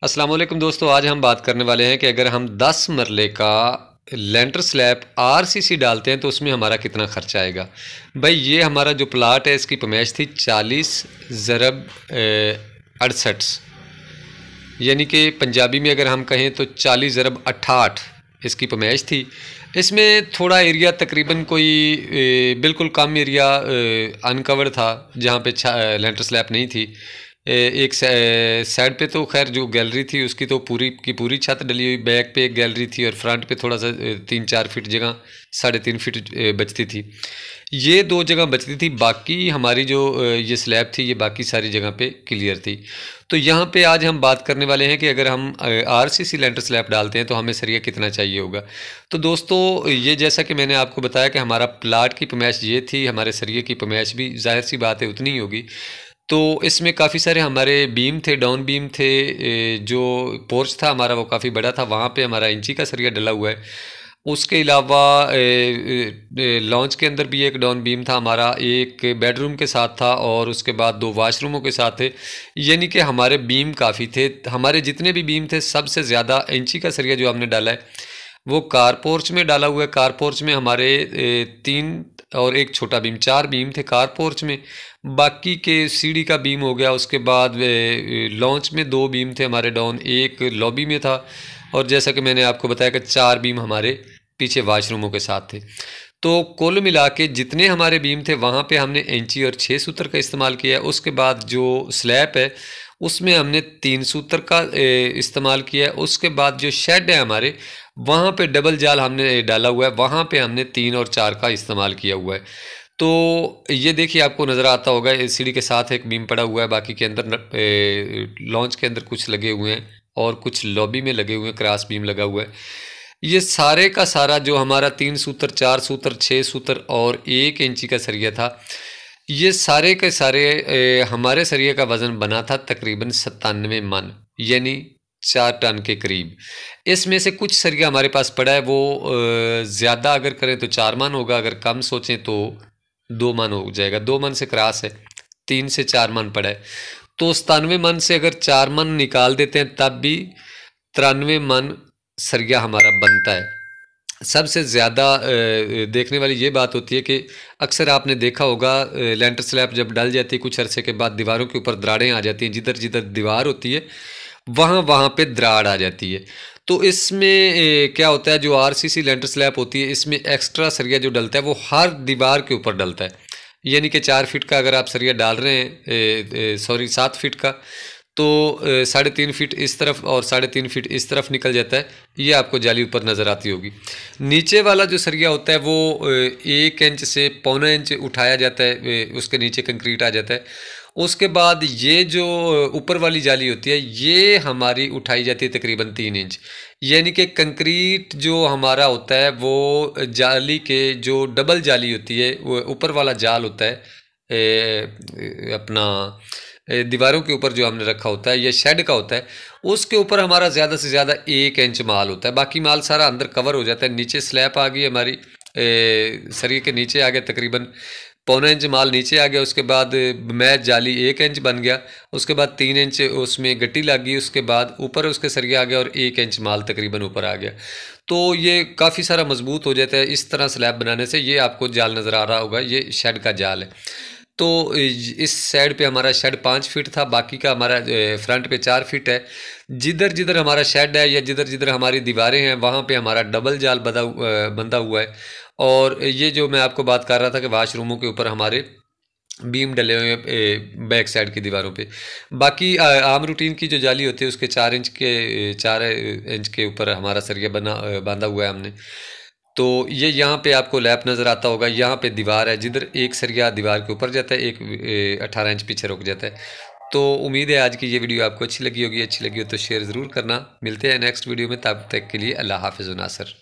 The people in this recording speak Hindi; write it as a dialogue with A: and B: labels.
A: अस्सलाम वालेकुम दोस्तों, आज हम बात करने वाले हैं कि अगर हम 10 मरले का लेंटर स्लैब आरसीसी डालते हैं तो उसमें हमारा कितना खर्चा आएगा। भाई ये हमारा जो प्लाट है इसकी पैमाइश थी 40 ज़रब 68, यानी कि पंजाबी में अगर हम कहें तो 40 ज़रब 68 इसकी पैमाइश थी। इसमें थोड़ा एरिया तकरीबन कोई बिल्कुल कम एरिया अनकवर्ड था जहाँ पे लेंटर स्लैब नहीं थी। एक साइड पे तो खैर जो गैलरी थी उसकी तो पूरी की पूरी छत डली हुई, बैक पे एक गैलरी थी और फ्रंट पे थोड़ा सा 3-4 फीट जगह 3.5 फीट बचती थी। ये 2 जगह बचती थी, बाकी हमारी जो ये स्लैब थी ये बाकी सारी जगह पे क्लियर थी। तो यहाँ पे आज हम बात करने वाले हैं कि अगर हम आरसीसी लेंटर स्लैब डालते हैं तो हमें सरिया कितना चाहिए होगा। तो दोस्तों ये जैसा कि मैंने आपको बताया कि हमारा प्लाट की पैमाइश ये थी, हमारे सरिये की पैमाइश भी ज़ाहिर सी बात है उतनी ही होगी। तो इसमें काफ़ी सारे हमारे बीम थे, डाउन बीम थे, जो पोर्च था हमारा वो काफ़ी बड़ा था, वहाँ पे हमारा इंची का सरिया डला हुआ है। उसके अलावा लॉन्च के अंदर भी एक डाउन बीम था हमारा, एक बेडरूम के साथ था और उसके बाद 2 वाशरूमों के साथ थे। यानी कि हमारे बीम काफ़ी थे। हमारे जितने भी बीम थे सबसे ज़्यादा इंची का सरिया जो हमने डाला है वो कार पोर्च में डाला हुआ है। कार पोर्च में हमारे 3 और एक छोटा बीम, 4 बीम थे कार पोर्च में। बाकी के सीढ़ी का बीम हो गया, उसके बाद लॉन्च में 2 बीम थे हमारे डाउन, एक लॉबी में था और जैसा कि मैंने आपको बताया कि 4 बीम हमारे पीछे वाशरूमों के साथ थे। तो कुल मिला के जितने हमारे बीम थे वहाँ पे हमने इंची और 6 सूत्र का इस्तेमाल किया है। उसके बाद जो स्लैब है उसमें हमने 3 सूत्र का इस्तेमाल किया है। उसके बाद जो शेड है हमारे वहाँ पे डबल जाल हमने डाला हुआ है, वहाँ पे हमने 3 और 4 का इस्तेमाल किया हुआ है। तो ये देखिए आपको नज़र आता होगा सीढ़ी के साथ एक बीम पड़ा हुआ है, बाकी के अंदर लॉन्च के अंदर कुछ लगे हुए हैं और कुछ लॉबी में लगे हुए हैं, क्रॉस बीम लगा हुआ है। ये सारे का सारा जो हमारा 3 सूत्र, 4 सूत्र, 6 सूत्र और 1 इंची का सरिया था, ये सारे के सारे हमारे सरिया का वज़न बना था तकरीबन 97 मन, यानी 4 टन के करीब। इसमें से कुछ सरिया हमारे पास पड़ा है वो ज़्यादा अगर करें तो 4 मन होगा, अगर कम सोचें तो 2 मन हो जाएगा। 2 मन से क्रॉस है, 3 से 4 मन पड़ा है। तो 97 मन से अगर 4 मन निकाल देते हैं तब भी 93 मन सरिया हमारा बनता है। सबसे ज़्यादा देखने वाली ये बात होती है कि अक्सर आपने देखा होगा लेंटर स्लैब जब डल जाती है कुछ अरसे के बाद दीवारों के ऊपर दरारें आ जाती हैं, जिधर जिधर दीवार होती है वहाँ वहाँ पे दरार आ जाती है। तो इसमें क्या होता है, जो आरसीसी लेंटर स्लैब होती है इसमें एक्स्ट्रा सरिया जो डलता है वो हर दीवार के ऊपर डलता है। यानी कि 4 फीट का अगर आप सरिया डाल रहे हैं, सॉरी 7 फीट का, तो 3.5 फीट इस तरफ और 3.5 फीट इस तरफ निकल जाता है। ये आपको जाली ऊपर नज़र आती होगी। नीचे वाला जो सरिया होता है वो 1 इंच से 1.25 इंच उठाया जाता है, उसके नीचे कंक्रीट आ जाता है। उसके बाद ये जो ऊपर वाली जाली होती है ये हमारी उठाई जाती है तकरीबन 3 इंच। यानी कि कंक्रीट जो हमारा होता है वो जाली के जो डबल जाली होती है, वो ऊपर वाला जाल होता है अपना दीवारों के ऊपर जो हमने रखा होता है, ये शेड का होता है, उसके ऊपर हमारा ज़्यादा से ज़्यादा 1 इंच माल होता है। बाकी माल सारा अंदर कवर हो जाता है। नीचे स्लैब आ गई हमारी, सरिये के नीचे आ गया तकरीबन 1.25 इंच माल नीचे आ गया। उसके बाद मैच जाली 1 इंच बन गया। उसके बाद 3 इंच उसमें गट्टी लग गई। उसके बाद ऊपर उसके सरिया आ गया और 1 इंच माल तकरीबन ऊपर आ गया। तो ये काफ़ी सारा मजबूत हो जाता है इस तरह स्लैब बनाने से। ये आपको जाल नज़र आ रहा होगा, ये शेड का जाल है। तो इस साइड पे हमारा शेड 5 फीट था, बाकी का हमारा फ्रंट पे 4 फीट है। जिधर जिधर हमारा शेड है या जिधर जिधर हमारी दीवारें हैं वहाँ पे हमारा डबल जाल बंधा हुआ है। और ये जो मैं आपको बात कर रहा था कि वाशरूमों के ऊपर हमारे बीम डले हुए हैं बैक साइड की दीवारों पे। बाकी आम रूटीन की जो जाली होती है उसके 4 इंच के ऊपर हमारा सरिया बांधा हुआ है हमने। तो ये यहाँ पे आपको लैप नज़र आता होगा, यहाँ पे दीवार है, जिधर एक सरिया दीवार के ऊपर जाता है, एक 18 इंच पीछे रुक जाता है। तो उम्मीद है आज की ये वीडियो आपको अच्छी लगी होगी। अच्छी लगी हो तो शेयर ज़रूर करना। मिलते हैं नेक्स्ट वीडियो में, तब तक के लिए अल्लाह हाफ़िज़ नासर।